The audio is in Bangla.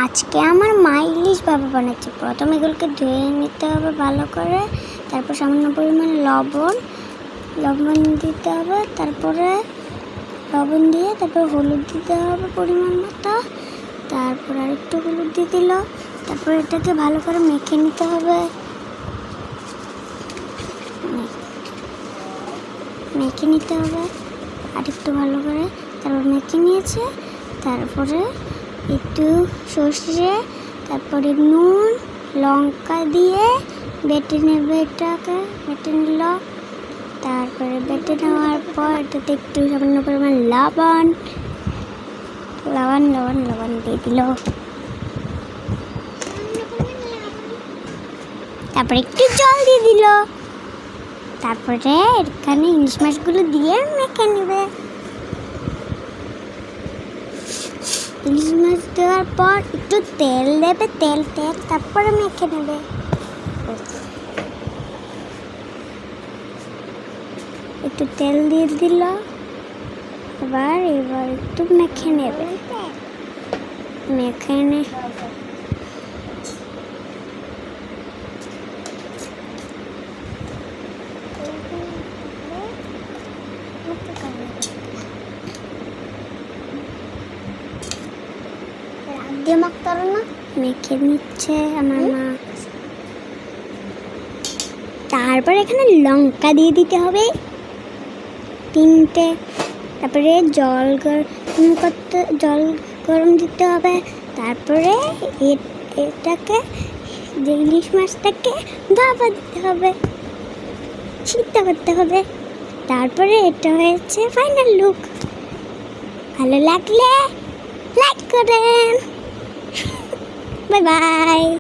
আজকে আমার মা ইলিশ ভাপা বানাচ্ছে। প্রথমে এগুলোকে ধুয়ে নিতে হবে ভালো করে, তারপর সামান্য পরিমাণ লবণ দিতে হবে, তারপরে লবণ দিয়ে তারপর হলুদ দিতে হবে পরিমাণ মতো, তারপর আরেকটু হলুদ দিয়ে দিল, তারপর এটাকে ভালো করে মেখে নিতে হবে। আরেকটু ভালো করে তারপর মেখে নিয়েছে, তারপরে একটু সর্ষে, তারপরে নুন লঙ্কা দিয়ে বেটে নেবে, এটাকে বেটে নিল। তারপরে বেটে নেওয়ার পর এটাতে একটু সামান্য পরিমাণ লবণ দিয়ে দিল, তারপরে একটু জল দিয়ে দিল, তারপরে এখানে ইলিশ মাছগুলো দিয়ে মেখে নেবে। ইলিশ মাছ দেওয়ার পর একটু তেল দেবে, তেল তারপরে মেখে নেবে। একটু তেল দিয়ে দিল, এবার একটু মেখে নেবে। মেখে নিচ্ছে আমার মা। তারপর এখানে লঙ্কা দিয়ে দিতে হবে 3টে, তারপরে জল গরম দিতে হবে, তারপরে এটাকে যে ইলিশ মাছটাকে ভাপা দিতে হবে, সিদ্ধ করতে হবে। তারপরে এটা হয়েছে ফাইনাল লুক। ভালো লাগলে লাইক করেন। Bye bye.